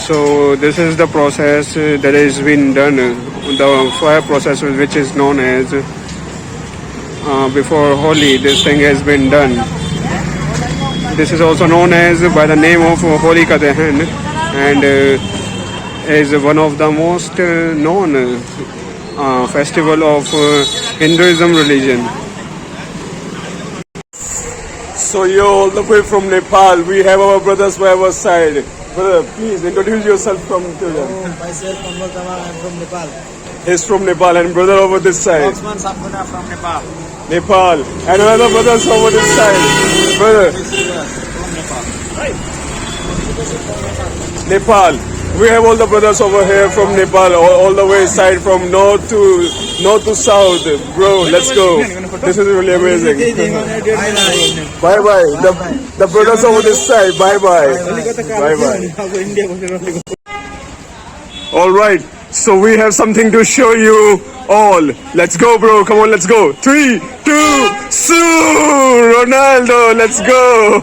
So this is the process that has been done, the fire process which is known as before Holi. This thing has been done. This is also known as by the name of Holi Ka Dahan, and is one of the most known festival of Hinduism religion. So you're all the way from Nepal. We have our brothers by our side. Brother, please introduce yourself to them. Myself, Anwar Kamal, I am from Nepal. He's from Nepal, and brother over this side. Oxman Sapkota from Nepal. Nepal. And another brother's over this side. Brother. From Nepal. Nepal. We have all the brothers over here from Nepal, all the way side from north to south. Bro, let's go. This is really amazing. Bye bye. The brothers over this side. Bye bye. Bye bye. All right. So we have something to show you all. Let's go, bro. Come on, let's go. 3, 2, Su Ronaldo. Let's go.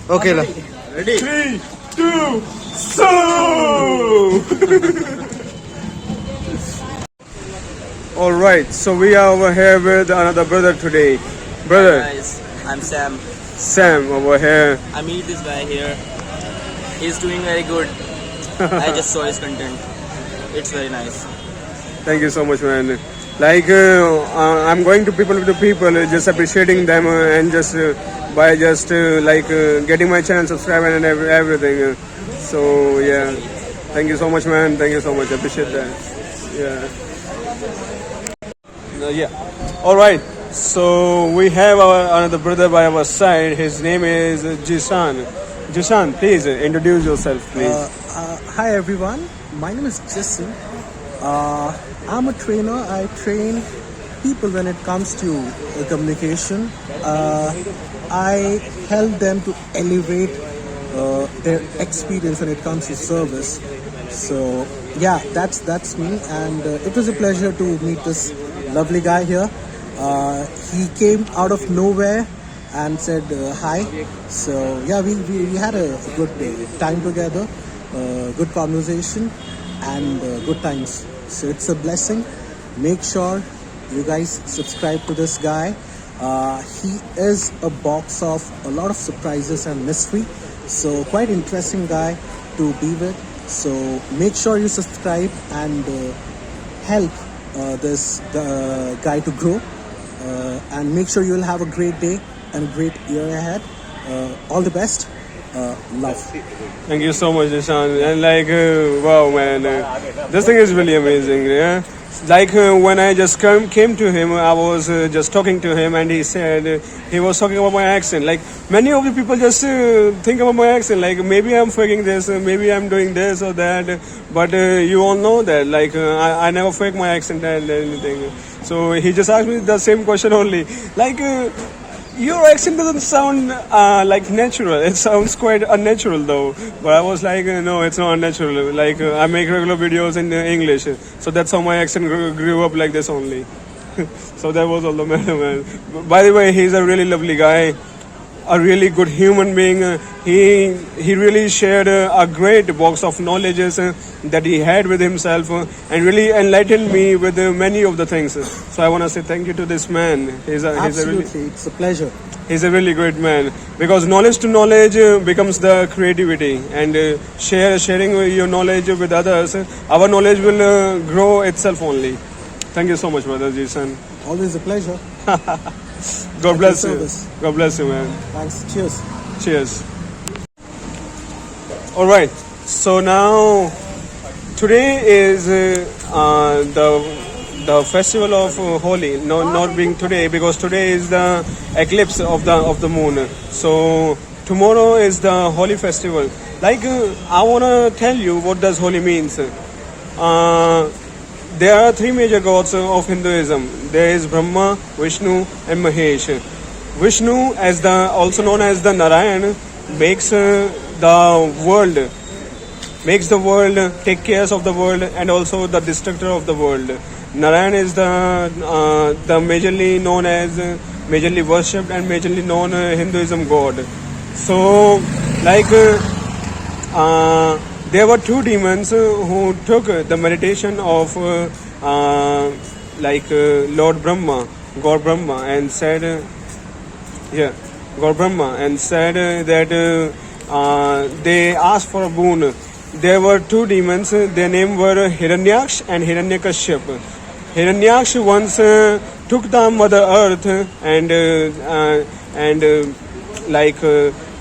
Okay, ready? 3, 2, so! All right, so we are over here with another brother today. Brother. Hi guys, I'm Sam. Sam over here. I meet this guy here. He's doing very good. I just saw his content. It's very nice. Thank you so much, man. Like I'm going to people with the people, just appreciating them and just by just getting my channel subscribed and everything. So yeah, thank you so much, man. Thank you so much. I appreciate that. Yeah. All right. So we have another brother by our side. His name is Jisan. Jisan, please introduce yourself, please. Hi everyone, my name is Jason. I'm a trainer. I train people when it comes to communication. I help them to elevate their experience when it comes to service. So yeah, that's me, and it was a pleasure to meet this lovely guy here. He came out of nowhere and said hi. So yeah, we had a good time together, good conversation, and good times. So it's a blessing. Make sure you guys subscribe to this guy. He is a box of a lot of surprises and mystery. So quite interesting guy to be with. So make sure you subscribe and help this guy to grow. And make sure you'll have a great day and a great year ahead. All the best. Love. Thank you so much, Ishan. And wow, man, this thing is really amazing. Yeah, when I just came to him, I was just talking to him, and he said he was talking about my accent. Like many of the people just think about my accent. Like maybe I'm faking this, maybe I'm doing this or that. But you all know that. I never fake my accent and anything. So he just asked me the same question only. Your accent doesn't sound natural. It sounds quite unnatural though. But I was like, no, it's not unnatural. I make regular videos in English. So that's how my accent grew up like this only. So that was all the matter, man. By the way, he's a really lovely guy. A really good human being. He really shared a great box of knowledges that he had with himself and really enlightened me with many of the things. So I want to say thank you to this man. Absolutely, it's a pleasure. He's a really great man because knowledge to knowledge becomes the creativity, and sharing your knowledge with others, our knowledge will grow itself only. Thank you so much, brother Jason. Always a pleasure. God bless you. God bless you, man. Thanks. Cheers. Cheers. All right. So now, today is the festival of Holi. No, not being today because today is the eclipse of the moon. So tomorrow is the Holi festival. I wanna tell you what does Holi means. There are three major gods of Hinduism. There is Brahma, Vishnu, and Mahesh. Vishnu, also known as the Narayan, makes the world, take care of the world, and also the destructor of the world. Narayan is the majorly known as, majorly worshipped and majorly known Hinduism god. So Like there were two demons who took the meditation of Lord Brahma, God Brahma, and said, yeah, God Brahma, and said that they asked for a boon. There were two demons. Their name were Hiranyaksh and Hiranyakashyap. Hiranyaksh once took the Mother Earth and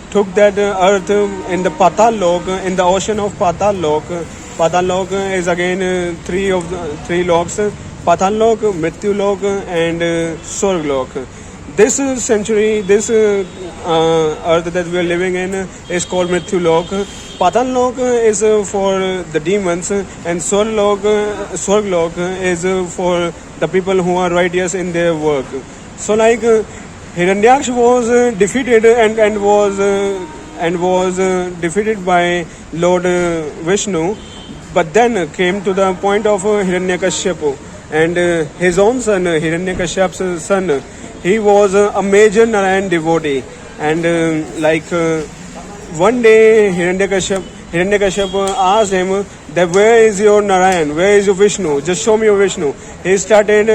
took that earth in the Patal Lok, in the ocean of Patal Lok. Patal Lok is again three loks: Patal Lok, Mrityu Lok, and Swarg Lok. This century, this earth that we are living in is called Mrityu Lok. Patal Lok is for the demons, and Swarg Lok is for the people who are righteous in their work. So, like Hiranyaksh was defeated and was defeated by Lord Vishnu, but then came to the point of Hiranyakashipu and his own son, Hiranyakaship's son. He was a major Narayan devotee, and one day Hiranyakashipu asked him that where is your Narayan, where is your Vishnu, just show me your Vishnu. He started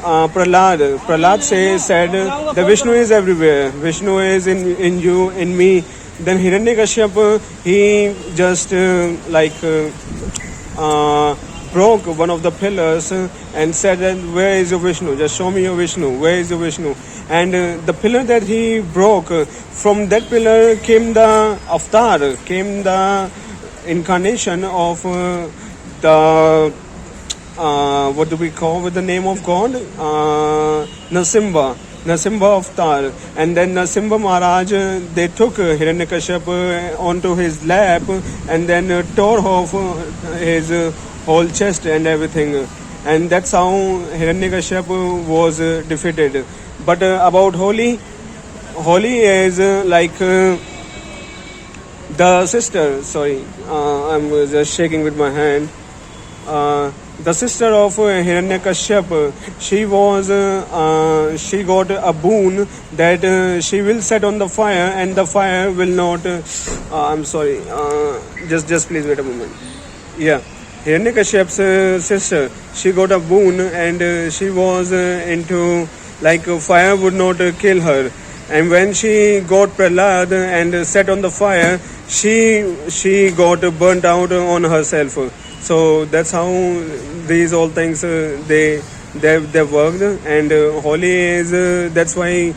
Prahlad said the Vishnu is everywhere, Vishnu is in you, in me. Then Hiranyakashipu, he just broke one of the pillars and said that where is your Vishnu, just show me your Vishnu, where is your Vishnu. And the pillar that he broke, from that pillar came the avatar, came the incarnation of the what do we call with the name of God, Nasimha avatar. And then Nasimha Maharaj, they took Hiranyakashipu onto his lap and then tore off his whole chest and everything, and that's how Hiranyakashipu was defeated. But about Holi is the sister. Sorry, I'm just shaking with my hand. The sister of Hiranyakashipu, she got a boon that she will set on the fire and the fire will not. I'm sorry. Just please wait a moment. Yeah. Hiranyakaship's sister, she got a boon and she was into fire would not kill her. And when she got Prahlad and set on the fire, she got burnt out on herself. So that's how these all things they worked. And Holi is that's why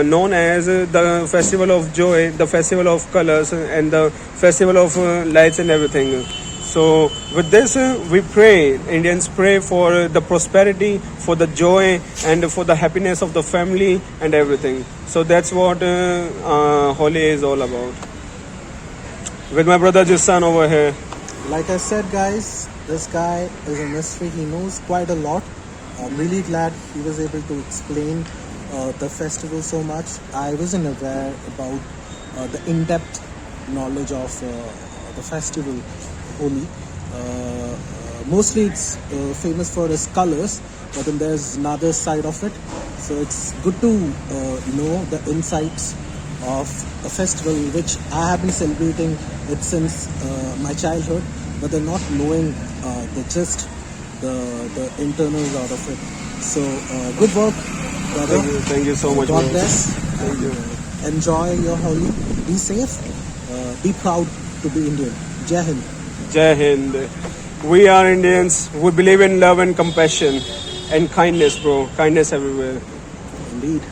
known as the festival of joy, the festival of colors, and the festival of lights and everything. So with this, we pray, Indians pray for the prosperity, for the joy, and for the happiness of the family and everything. So that's what Holi is all about. With my brother Jisan over here. Like I said, guys, this guy is a mystery. He knows quite a lot. I'm really glad he was able to explain the festival so much. I wasn't aware about the in-depth knowledge of the festival Holi. Mostly it's famous for its colors, but then there's another side of it. So it's good to know the insights of a festival which I have been celebrating it since my childhood, but they're not knowing the internals out of it. So good work, brother. Thank you so much. God bless. Thank you. Enjoy your Holi. Be safe. Be proud to be Indian. Jai Hind. Jai Hind. We are Indians. We believe in love and compassion and kindness, bro. Kindness everywhere. Indeed.